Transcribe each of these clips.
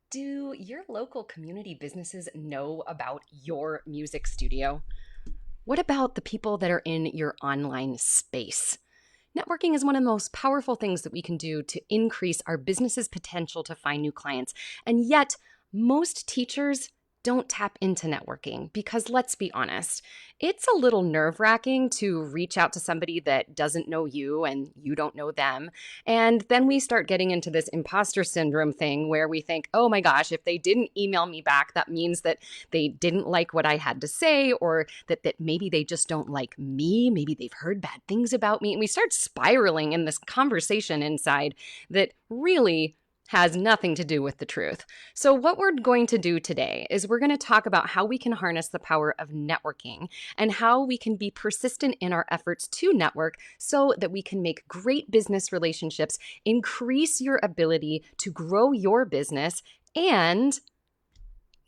Do your local community businesses know about your music studio? What about the people that are in your online space? Networking is one of the most powerful things that we can do to increase our business's potential to find new clients. And yet, most teachers don't tap into networking because let's be honest, it's a little nerve wracking to reach out to somebody that doesn't know you and you don't know them. And then we start getting into this imposter syndrome thing where we think, oh my gosh, if they didn't email me back, that means that they didn't like what I had to say, or that maybe they just don't like me. Maybe they've heard bad things about me. And we start spiraling in this conversation inside that really has nothing to do with the truth. So what we're going to do today is we're going to talk about how we can harness the power of networking and how we can be persistent in our efforts to network so that we can make great business relationships, increase your ability to grow your business, and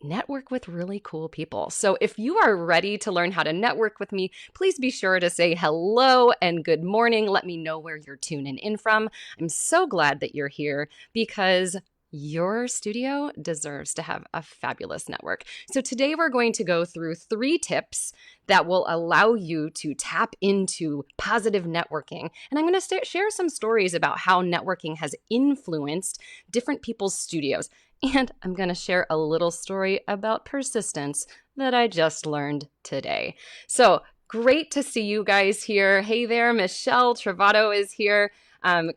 network with really cool people. So if you are ready to learn how to network with me, please be sure to say hello and good morning. Let me know where you're tuning in from. I'm so glad that you're here because your studio deserves to have a fabulous network. So today we're going to go through 3 tips that will allow you to tap into positive networking. And I'm going to share some stories about how networking has influenced different people's studios. And I'm going to share a little story about persistence that I just learned today. So great to see you guys here. Hey there, Michelle Travato is here.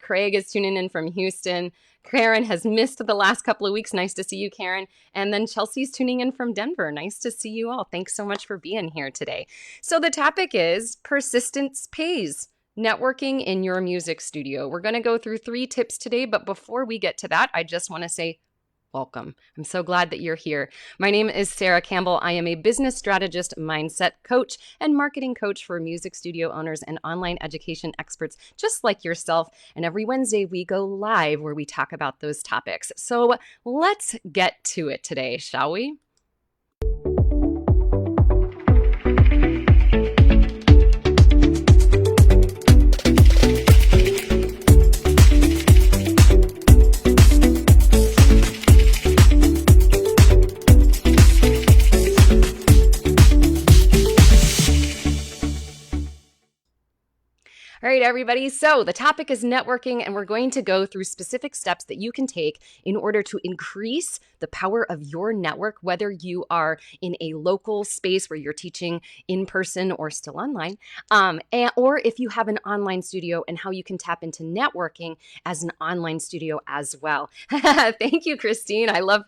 Craig is tuning in from Houston. Karen has missed the last couple of weeks. Nice to see you, Karen. And then Chelsea's tuning in from Denver. Nice to see you all. Thanks so much for being here today. So the topic is persistence pays. Networking in your music studio. We're going to go through 3 tips today, but before we get to that, I just want to say welcome. I'm so glad that you're here. My name is Sara Campbell. I am a business strategist, mindset coach, and marketing coach for music studio owners and online education experts just like yourself. And every Wednesday we go live where we talk about those topics. So let's get to it today, shall we? All right, everybody. So the topic is networking, and we're going to go through specific steps that you can take in order to increase the power of your network, whether you are in a local space where you're teaching in person or still online, or if you have an online studio and how you can tap into networking as an online studio as well. Thank you, Christine. I love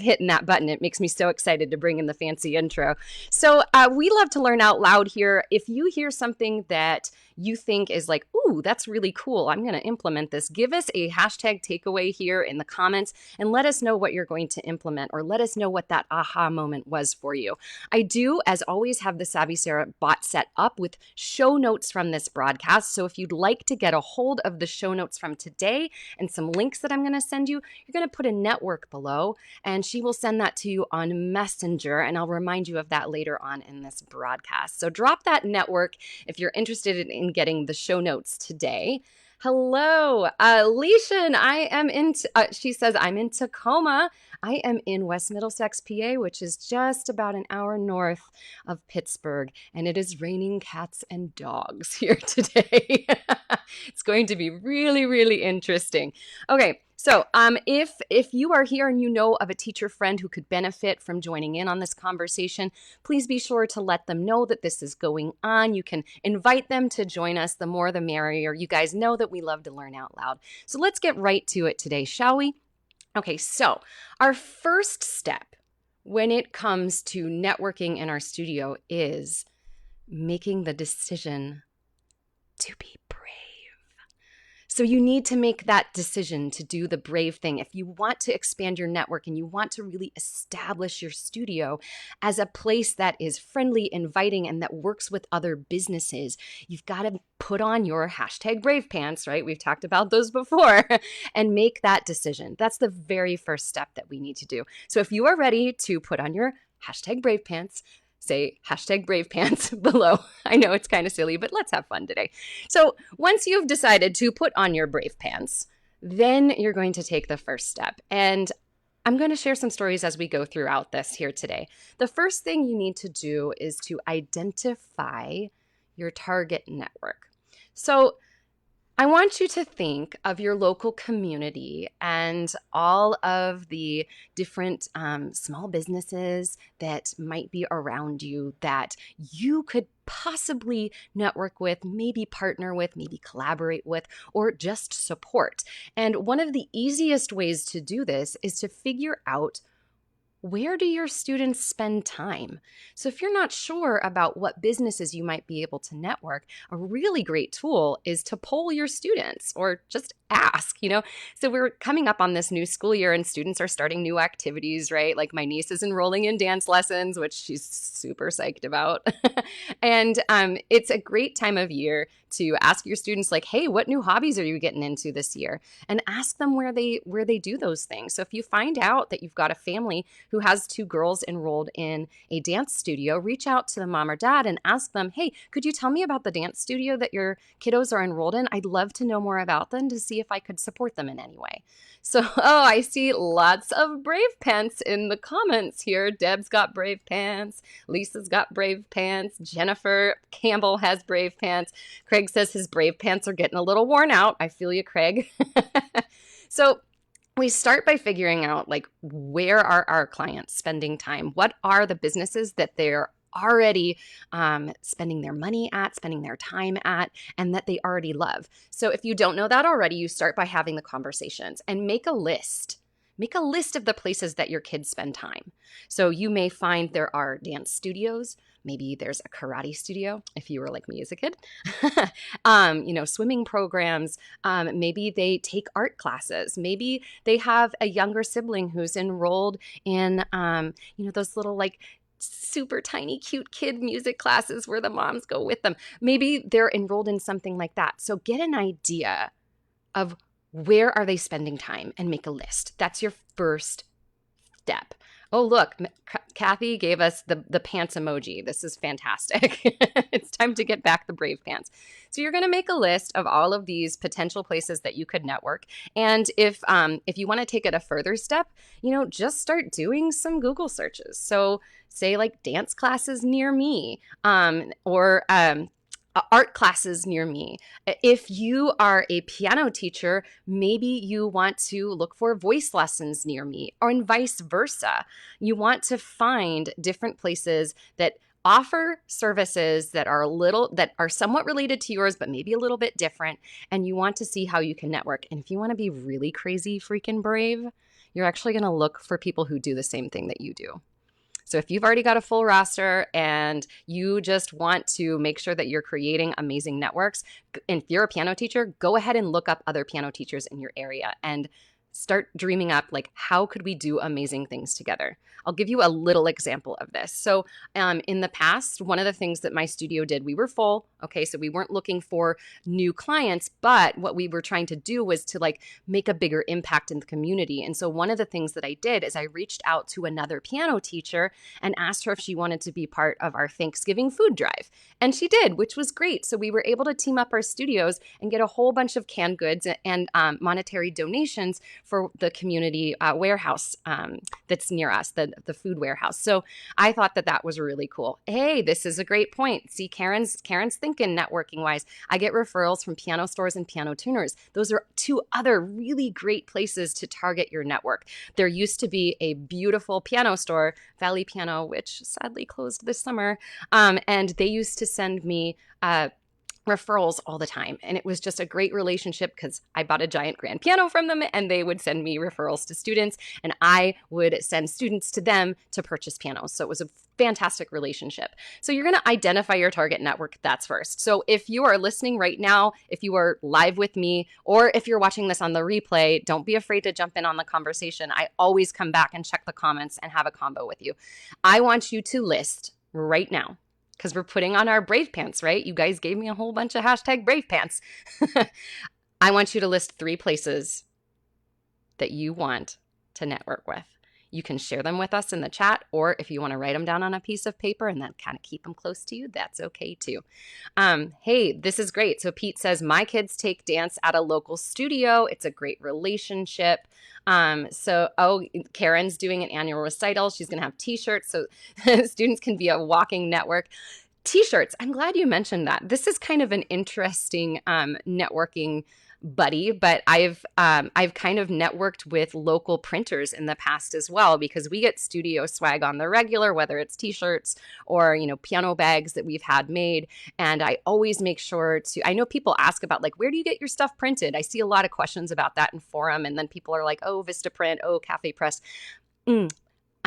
hitting that button. It makes me so excited to bring in the fancy intro. So we love to learn out loud here. If you hear something that you think is like, ooh, that's really cool, I'm going to implement this, give us a hashtag takeaway here in the comments and let us know what you're going to implement, or let us know what that aha moment was for you. I do, as always, have the Savvy Sara bot set up with show notes from this broadcast. So if you'd like to get a hold of the show notes from today and some links that I'm going to send you, you're going to put a network below and she will send that to you on Messenger. And I'll remind you of that later on in this broadcast. So drop that network if you're interested in getting the show notes today. Hello, Leishan. I am in, she says, I'm in Tacoma. I am in West Middlesex, PA, which is just about an hour north of Pittsburgh. And it is raining cats and dogs here today. It's going to be really, really interesting. Okay. So if you are here and you know of a teacher friend who could benefit from joining in on this conversation, please be sure to let them know that this is going on. You can invite them to join us. The more the merrier. You guys know that we love to learn out loud. So let's get right to it today, shall we? Okay, so our first step when it comes to networking in our studio is making the decision to be brave. So you need to make that decision to do the brave thing. If you want to expand your network and you want to really establish your studio as a place that is friendly, inviting, and that works with other businesses, you've got to put on your hashtag brave pants, right? We've talked about those before, and make that decision. That's the very first step that we need to do. So if you are ready to put on your hashtag brave pants, say hashtag brave pants below. I know it's kind of silly, but let's have fun today. So once you've decided to put on your brave pants, then you're going to take the first step. And I'm going to share some stories as we go throughout this here today. The first thing you need to do is to identify your target network. So I want you to think of your local community and all of the different small businesses that might be around you that you could possibly network with, maybe partner with, maybe collaborate with, or just support. And one of the easiest ways to do this is to figure out, where do your students spend time? So if you're not sure about what businesses you might be able to network, a really great tool is to poll your students or just ask, So we're coming up on this new school year and students are starting new activities, right? Like my niece is enrolling in dance lessons, which she's super psyched about. And it's a great time of year to ask your students like, hey, what new hobbies are you getting into this year? And ask them where they do those things. So if you find out that you've got a family who has 2 girls enrolled in a dance studio, reach out to the mom or dad and ask them, hey, could you tell me about the dance studio that your kiddos are enrolled in? I'd love to know more about them to see if I could support them in any way. So, I see lots of brave pants in the comments here. Deb's got brave pants. Lisa's got brave pants. Jennifer Campbell has brave pants. Craig says his brave pants are getting a little worn out. I feel you, Craig. So we start by figuring out, like, where are our clients spending time? What are the businesses that they're already spending their money at, spending their time at, and that they already love? So if you don't know that already, you start by having the conversations and make a list. Make a list of the places that your kids spend time. So you may find there are dance studios. Maybe there's a karate studio, if you were like me as a kid. Swimming programs. Maybe they take art classes. Maybe they have a younger sibling who's enrolled in, those little like super tiny, cute kid music classes where the moms go with them. Maybe they're enrolled in something like that. So get an idea of where are they spending time and make a list. That's your first step. Oh, look, Kathy gave us the pants emoji. This is fantastic. It's time to get back the brave pants. So you're going to make a list of all of these potential places that you could network. And if you want to take it a further step, just start doing some Google searches. So say like dance classes near me, or art classes near me. If you are a piano teacher, maybe you want to look for voice lessons near me, or vice versa. You want to find different places that offer services that are somewhat related to yours, but maybe a little bit different, and you want to see how you can network. And if you want to be really crazy freaking brave, you're actually going to look for people who do the same thing that you do. So if you've already got a full roster and you just want to make sure that you're creating amazing networks, and if you're a piano teacher, go ahead and look up other piano teachers in your area and start dreaming up, like, how could we do amazing things together? I'll give you a little example of this. So in the past, one of the things that my studio did, we were full. Okay, so we weren't looking for new clients, but what we were trying to do was to like make a bigger impact in the community. And so one of the things that I did is I reached out to another piano teacher and asked her if she wanted to be part of our Thanksgiving food drive. And she did, which was great. So we were able to team up our studios and get a whole bunch of canned goods and monetary donations for the community warehouse that's near us, the food warehouse. So I thought that was really cool. Hey, this is a great point. See, Karen's thinking networking wise. I get referrals from piano stores and piano tuners. Those are 2 other really great places to target your network. There used to be a beautiful piano store, Valley Piano, which sadly closed this summer. And they used to send me referrals all the time. And it was just a great relationship because I bought a giant grand piano from them and they would send me referrals to students and I would send students to them to purchase pianos. So it was a fantastic relationship. So you're going to identify your target network. That's first. So if you are listening right now, if you are live with me, or if you're watching this on the replay, don't be afraid to jump in on the conversation. I always come back and check the comments and have a combo with you. I want you to list right now, because we're putting on our brave pants, right? You guys gave me a whole bunch of hashtag brave pants. I want you to list 3 places that you want to network with. you can share them with us in the chat, or if you want to write them down on a piece of paper and then kind of keep them close to you, that's okay too. Hey, this is great. So Pete says, my kids take dance at a local studio. It's a great relationship. Karen's doing an annual recital. She's going to have t-shirts so students can be a walking network. T-shirts. I'm glad you mentioned that. This is kind of an interesting networking buddy, but I've kind of networked with local printers in the past as well, because we get studio swag on the regular, whether it's t-shirts or, piano bags that we've had made. And I always make sure to, I know people ask about like, where do you get your stuff printed? I see a lot of questions about that in forum. And then people are like, oh, Vistaprint, oh, Cafe Press. I'm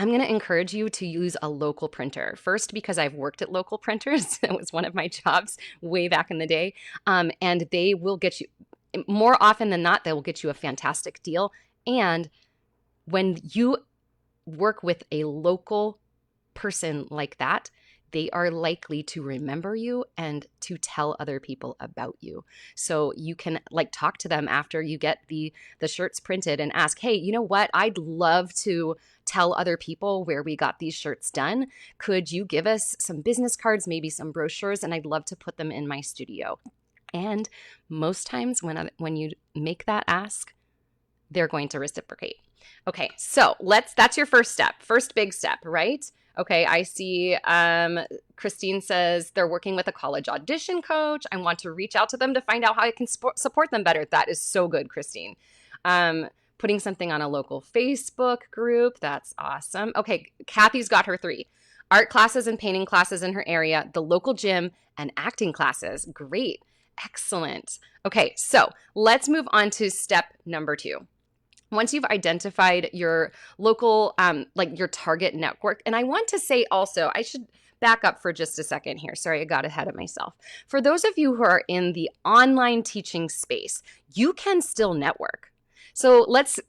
going to encourage you to use a local printer. First, because I've worked at local printers. That was one of my jobs way back in the day. And they will get you, more often than not, they will get you a fantastic deal. And when you work with a local person like that, they are likely to remember you and to tell other people about you. So you can like talk to them after you get the shirts printed and ask, hey, you know what? I'd love to tell other people where we got these shirts done. Could you give us some business cards, maybe some brochures, and I'd love to put them in my studio. And most times when you make that ask, they're going to reciprocate. Okay, so that's your first step, first big step, right? Okay, I see Christine says they're working with a college audition coach. I want to reach out to them to find out how I can support them better. That is so good, Christine. Putting something on a local Facebook group. That's awesome. Okay, Kathy's got her 3. Art classes and painting classes in her area, the local gym, and acting classes. Great. Excellent. Okay, so let's move on to step number 2. Once you've identified your local, your target network, and I want to say also, I should back up for just a second here. Sorry, I got ahead of myself. For those of you who are in the online teaching space, you can still network. So let's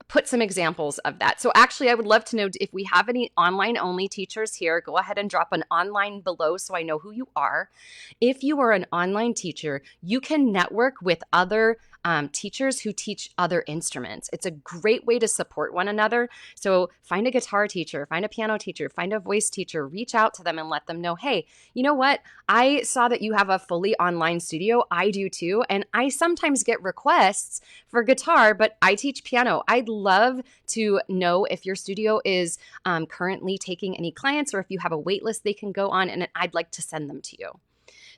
put some examples of that. So actually, I would love to know if we have any online-only teachers here. Go ahead and drop an online below so I know who you are. If you are an online teacher, you can network with other teachers who teach other instruments. It's a great way to support one another. So find a guitar teacher, find a piano teacher, find a voice teacher, reach out to them and let them know, hey, you know what? I saw that you have a fully online studio. I do too. And I sometimes get requests for guitar, but I teach piano. I'd love to know if your studio is currently taking any clients, or if you have a wait list they can go on, and I'd like to send them to you.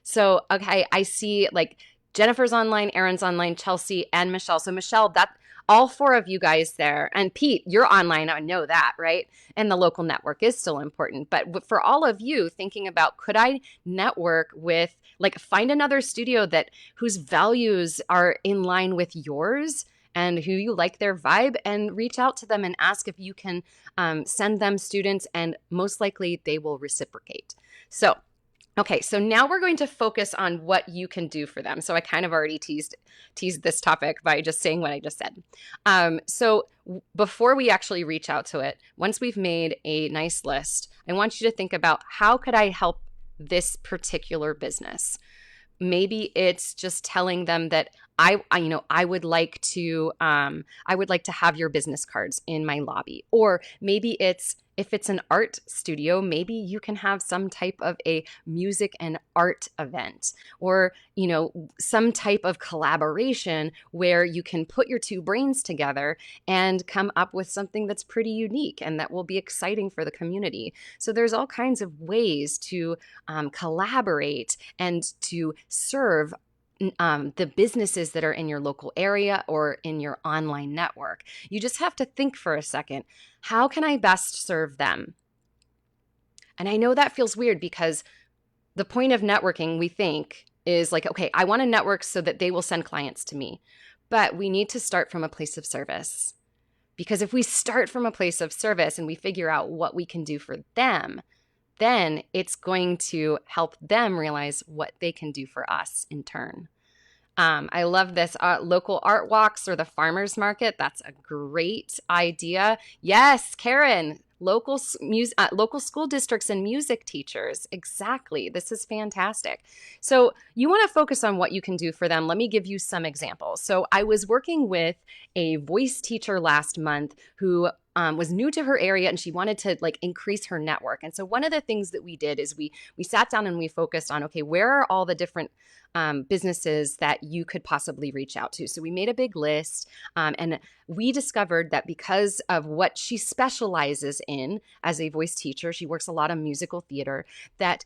So, okay, I see like Jennifer's online, Erin's online, Chelsea, and Michelle. So Michelle, that all 4 of you guys there, and Pete, you're online. I know that, right? And the local network is still important. But for all of you thinking about, could I network with, like, find another studio whose values are in line with yours and who you like their vibe, and reach out to them and ask if you can send them students, and most likely they will reciprocate. So okay, so now we're going to focus on what you can do for them. So I kind of already teased this topic by just saying what I just said. So before we actually reach out to it, once we've made a nice list, I want you to think about, how could I help this particular business? Maybe it's just telling them that I would like to have your business cards in my lobby. Or maybe if it's an art studio, maybe you can have some type of a music and art event, or, some type of collaboration where you can put your 2 brains together and come up with something that's pretty unique and that will be exciting for the community. So there's all kinds of ways to collaborate and to serve the businesses that are in your local area or in your online network. You just have to think for a second, how can I best serve them? And I know that feels weird, because the point of networking, we think, is like, okay, I want to network so that they will send clients to me. But we need to start from a place of service. Because if we start from a place of service and we figure out what we can do for them, then it's going to help them realize what they can do for us in turn. I love this. Local art walks or the farmers market. That's a great idea. Yes, Karen, local school districts and music teachers. Exactly. This is fantastic. So you want to focus on what you can do for them. Let me give you some examples. So I was working with a voice teacher last month who was new to her area and she wanted to like increase her network. And so one of the things that we did is we sat down and we focused on, okay, where are all the different businesses that you could possibly reach out to? So we made a big list, and we discovered that because of what she specializes in as a voice teacher, she works a lot of musical theater, that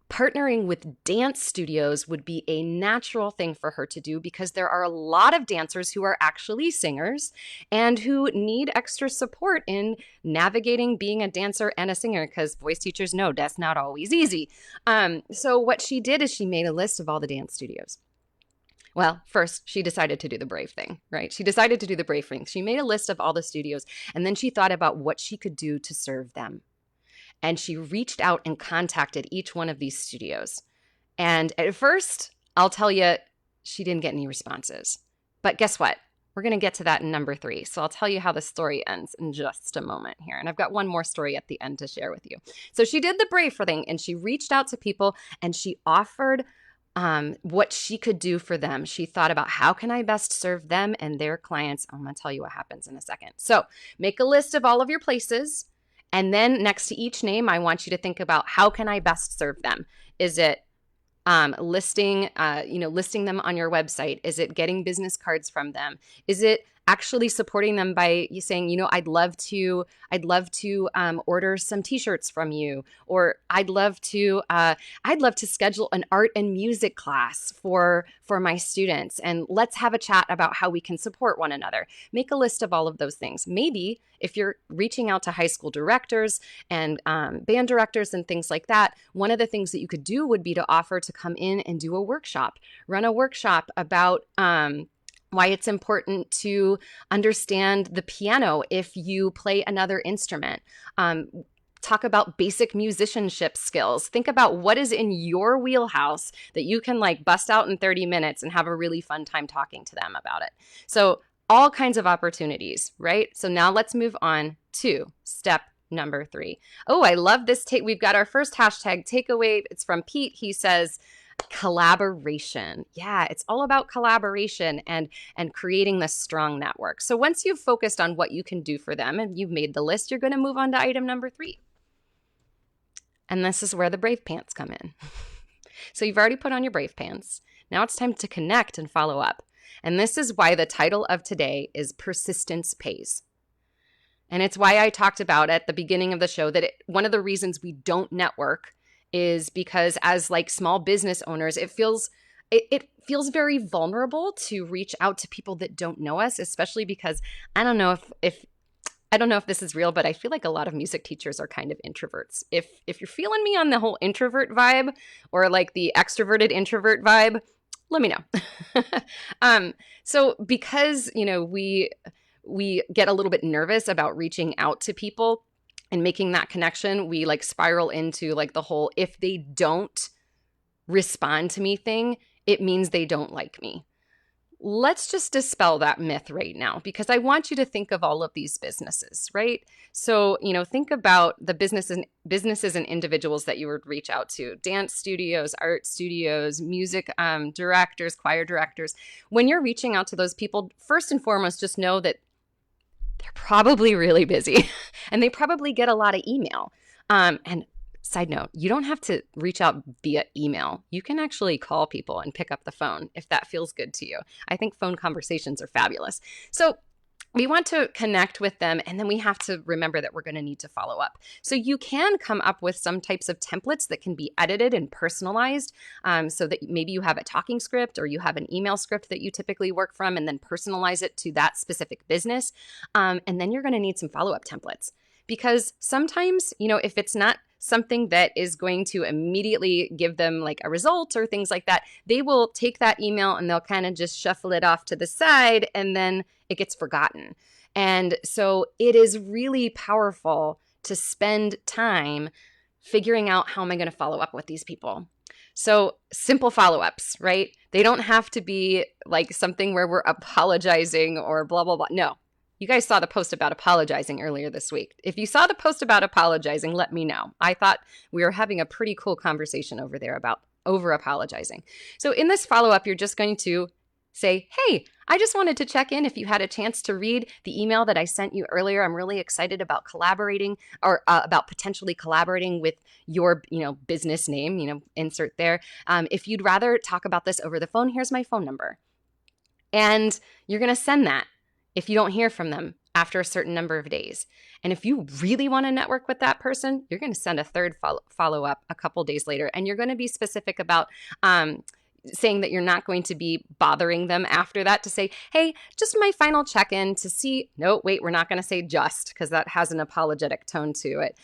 partnering with dance studios would be a natural thing for her to do, because there are a lot of dancers who are actually singers and who need extra support in navigating being a dancer and a singer, because voice teachers know that's not always easy. So what she did is she made a list of all the dance studios. Well, first, she decided to do the brave thing, right? She decided to do the brave thing. She made a list of all the studios, and then she thought about what she could do to serve them. And she reached out and contacted each one of these studios. And at first, I'll tell you, she didn't get any responses. But guess what? We're going to get to that in number 3. So I'll tell you how the story ends in just a moment here. And I've got one more story at the end to share with you. So she did the brave thing, and she reached out to people, and she offered what she could do for them. She thought about, how can I best serve them and their clients? I'm going to tell you what happens in a second. So make a list of all of your places. And then next to each name, I want you to think about, how can I best serve them? Is it listing them on your website? Is it getting business cards from them? Is it actually supporting them by you saying, I'd love to order some t-shirts from you, or I'd love to schedule an art and music class for my students, and let's have a chat about how we can support one another. Make a list of all of those things. Maybe if you're reaching out to high school directors and band directors and things like that, one of the things that you could do would be to offer to come in and do a workshop, run a workshop about why it's important to understand the piano if you play another instrument. Talk about basic musicianship skills. Think about what is in your wheelhouse that you can like bust out in 30 minutes and have a really fun time talking to them about it. So all kinds of opportunities, right? So now let's move on to step number 3. Oh, I love this. We've got our first hashtag takeaway. It's from Pete. He says, collaboration. Yeah, it's all about collaboration and creating this strong network. So once you've focused on what you can do for them and you've made the list, you're going to move on to item number 3. And this is where the brave pants come in. So you've already put on your brave pants. Now it's time to connect and follow up. And this is why the title of today is Persistence Pays. And it's why I talked about at the beginning of the show that one of the reasons we don't network is because as like small business owners, it feels very vulnerable to reach out to people that don't know us, especially because I don't know if this is real, but I feel like a lot of music teachers are kind of introverts. If you're feeling me on the whole introvert vibe or like the extroverted introvert vibe, let me know. So because, we get a little bit nervous about reaching out to people and making that connection, we like spiral into like the whole, if they don't respond to me thing, it means they don't like me. Let's just dispel that myth right now, because I want you to think of all of these businesses, right? So, think about the businesses and individuals that you would reach out to: dance studios, art studios, music directors, choir directors. When you're reaching out to those people, first and foremost, just know that they're probably really busy and they probably get a lot of email. And side note, you don't have to reach out via email. You can actually call people and pick up the phone if that feels good to you. I think phone conversations are fabulous. So we want to connect with them, and then we have to remember that we're going to need to follow up. So you can come up with some types of templates that can be edited and personalized, so that maybe you have a talking script or you have an email script that you typically work from, and then personalize it to that specific business. And then you're going to need some follow-up templates, because sometimes, if it's not something that is going to immediately give them like a result or things like that, they will take that email and they'll kind of just shuffle it off to the side, and then it gets forgotten. And so it is really powerful to spend time figuring out, how am I going to follow up with these people? So simple follow-ups, right? They don't have to be like something where we're apologizing or blah, blah, blah. No. You guys saw the post about apologizing earlier this week. If you saw the post about apologizing, let me know. I thought we were having a pretty cool conversation over there about over apologizing. So in this follow-up, you're just going to Say, hey, I just wanted to check in if you had a chance to read the email that I sent you earlier. I'm really excited about collaborating or about potentially collaborating with your, business name, insert there. If you'd rather talk about this over the phone, here's my phone number. And you're going to send that if you don't hear from them after a certain number of days. And if you really want to network with that person, you're going to send a third follow-up a couple days later. And you're going to be specific about saying that you're not going to be bothering them after that to say, hey, just my final check-in to see, no, wait, we're not going to say just because that has an apologetic tone to it.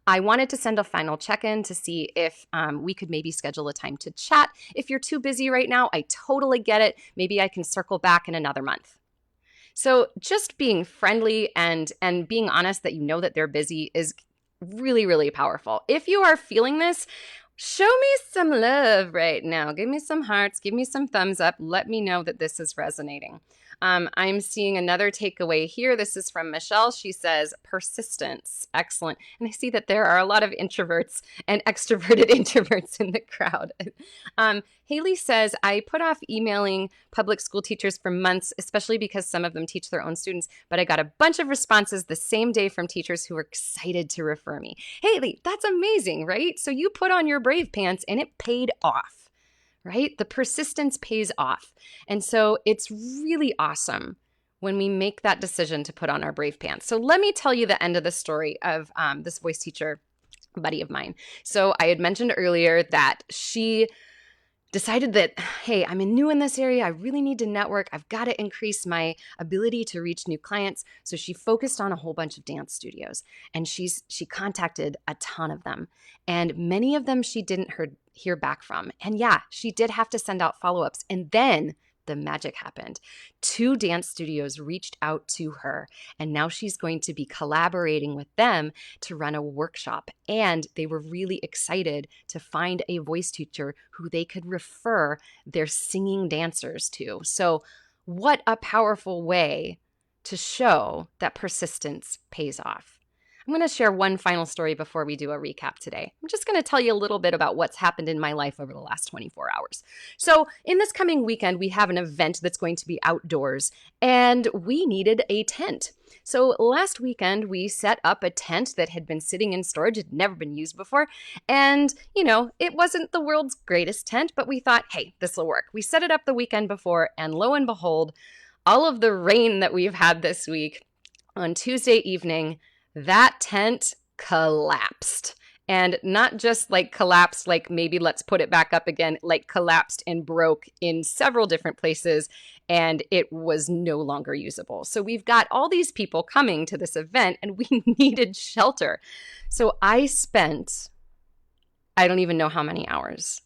I wanted to send a final check-in to see if we could maybe schedule a time to chat. If you're too busy right now, I totally get it. Maybe I can circle back in another month. So just being friendly and being honest that you know that they're busy is really, really powerful. If you are feeling this, show me some love right now. Give me some hearts. Give me some thumbs up. Let me know that this is resonating. I'm seeing another takeaway here. This is from Michelle. She says, persistence. Excellent. And I see that there are a lot of introverts and extroverted introverts in the crowd. Haley says, I put off emailing public school teachers for months, especially because some of them teach their own students, but I got a bunch of responses the same day from teachers who were excited to refer me. Haley, that's amazing, right? So you put on your brave pants and it paid off. Right? The persistence pays off. And so it's really awesome when we make that decision to put on our brave pants. So let me tell you the end of the story of this voice teacher buddy of mine. So I had mentioned earlier that she decided that, hey, I'm new in this area. I really need to network. I've got to increase my ability to reach new clients. So she focused on a whole bunch of dance studios and she contacted a ton of them. And many of them she didn't hear back from. And yeah, she did have to send out follow-ups. And then the magic happened. 2 dance studios reached out to her, and now she's going to be collaborating with them to run a workshop. And they were really excited to find a voice teacher who they could refer their singing dancers to. So what a powerful way to show that persistence pays off. I'm going to share one final story before we do a recap today. I'm just going to tell you a little bit about what's happened in my life over the last 24 hours. So in this coming weekend, we have an event that's going to be outdoors, and we needed a tent. So last weekend, we set up a tent that had been sitting in storage, had never been used before. And, it wasn't the world's greatest tent, but we thought, hey, this will work. We set it up the weekend before, and lo and behold, all of the rain that we've had this week, on Tuesday evening, that tent collapsed. And not just like collapsed, like maybe let's put it back up again, like collapsed and broke in several different places, and it was no longer usable. So we've got all these people coming to this event and we needed shelter. So I spent, I don't even know how many hours,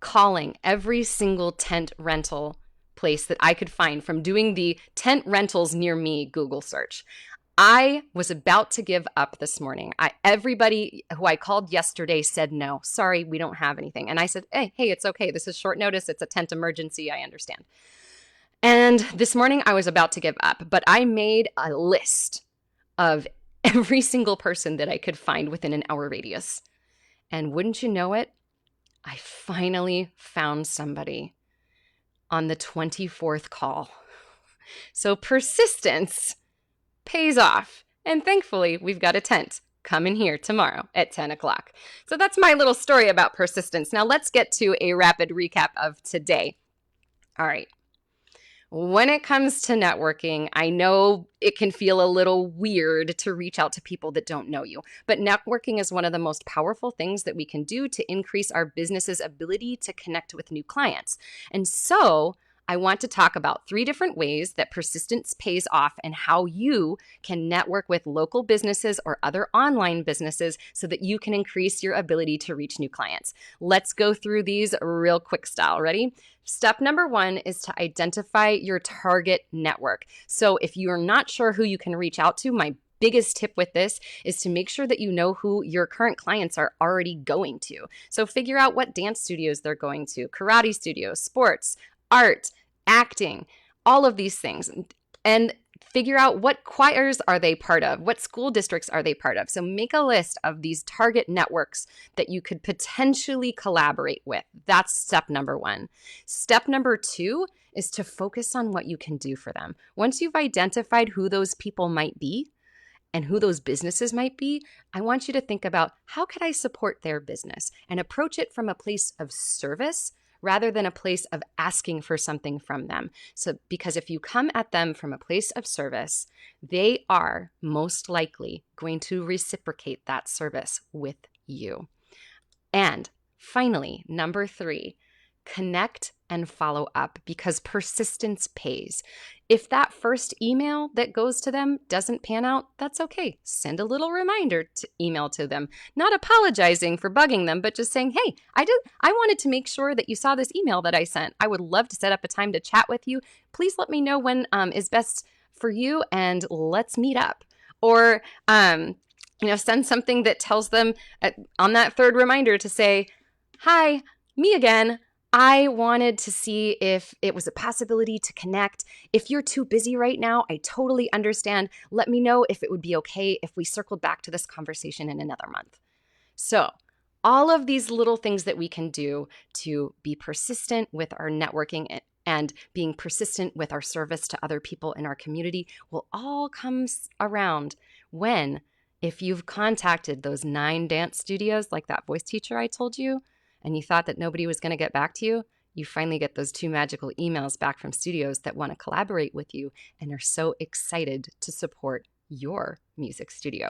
calling every single tent rental place that I could find from doing the tent rentals near me Google search. I was about to give up this morning. Everybody who I called yesterday said no. Sorry, we don't have anything. And I said, hey, it's okay. This is short notice. It's a tent emergency. I understand. And this morning I was about to give up, but I made a list of every single person that I could find within an hour radius. And wouldn't you know it, I finally found somebody on the 24th call. So persistence pays off. And thankfully, we've got a tent coming here tomorrow at 10 o'clock. So that's my little story about persistence. Now let's get to a rapid recap of today. All right. When it comes to networking, I know it can feel a little weird to reach out to people that don't know you, but networking is one of the most powerful things that we can do to increase our business's ability to connect with new clients. And so I want to talk about 3 different ways that persistence pays off and how you can network with local businesses or other online businesses so that you can increase your ability to reach new clients. Let's go through these real quick style. Ready? Step number 1 is to identify your target network. So if you're not sure who you can reach out to, my biggest tip with this is to make sure that you know who your current clients are already going to. So figure out what dance studios they're going to, karate studios, sports, art, acting, all of these things. And Figure out what choirs are they part of? What school districts are they part of? So make a list of these target networks that you could potentially collaborate with. That's step number 1. Step number 2 is to focus on what you can do for them. Once you've identified who those people might be and who those businesses might be, I want you to think about, how could I support their business, and approach it from a place of service rather than a place of asking for something from them. So, because if you come at them from a place of service, they are most likely going to reciprocate that service with you. And finally, number 3, connect and follow up, because persistence pays. If that first email that goes to them doesn't pan out, that's okay. Send a little reminder to email to them, not apologizing for bugging them, but just saying, hey, I wanted to make sure that you saw this email that I sent. I would love to set up a time to chat with you. Please let me know when is best for you, and let's meet up. Or, send something that tells them on that third reminder to say, hi, me again. I wanted to see if it was a possibility to connect. If you're too busy right now, I totally understand. Let me know if it would be okay if we circled back to this conversation in another month. So, all of these little things that we can do to be persistent with our networking and being persistent with our service to other people in our community will all come around when, if you've contacted those 9 dance studios like that voice teacher I told you, and you thought that nobody was going to get back to you, you finally get those 2 magical emails back from studios that want to collaborate with you and are so excited to support your music studio.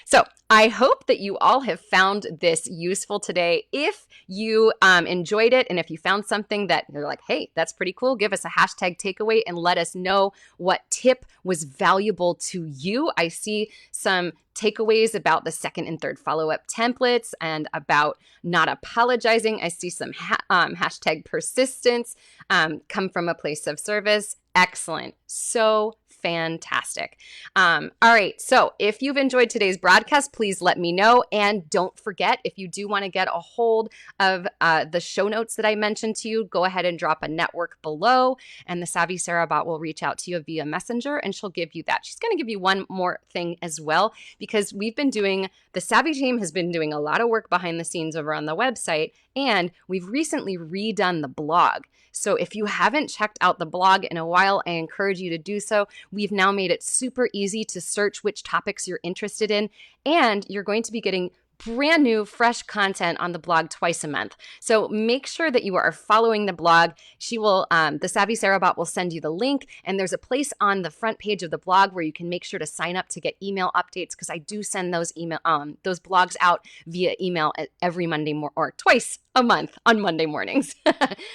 So I hope that you all have found this useful today. If you enjoyed it, and if you found something that you're like, hey, that's pretty cool, give us a hashtag takeaway and let us know what tip was valuable to you. I see some takeaways about the second and third follow-up templates and about not apologizing. I see some hashtag persistence come from a place of service. Excellent. So fantastic. All right. So if you've enjoyed today's broadcast, please let me know. And don't forget, if you do want to get a hold of the show notes that I mentioned to you, go ahead and drop a network below, and the Savvy Sara bot will reach out to you via Messenger, and she'll give you that. She's going to give you one more thing as well, because the Savvy team has been doing a lot of work behind the scenes over on the website, and we've recently redone the blog. So if you haven't checked out the blog in a while, I encourage you to do so. We've now made it super easy to search which topics you're interested in, and you're going to be getting brand new, fresh content on the blog twice a month. So make sure that you are following the blog. The Savvy Sara bot will send you the link, and there's a place on the front page of the blog where you can make sure to sign up to get email updates, because I do send those blogs out via email every Monday or twice a month on Monday mornings. All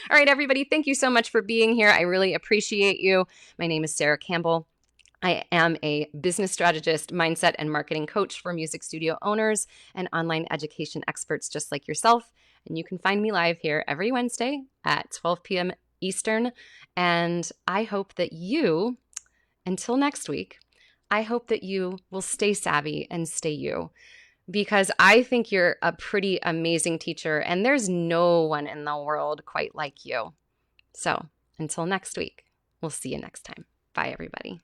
right, everybody, thank you so much for being here. I really appreciate you. My name is Sara Campbell. I am a business strategist, mindset, and marketing coach for music studio owners and online education experts just like yourself. And you can find me live here every Wednesday at 12 p.m. Eastern. And I hope that until next week, I hope that you will stay savvy and stay you, because I think you're a pretty amazing teacher, and there's no one in the world quite like you. So until next week, we'll see you next time. Bye, everybody.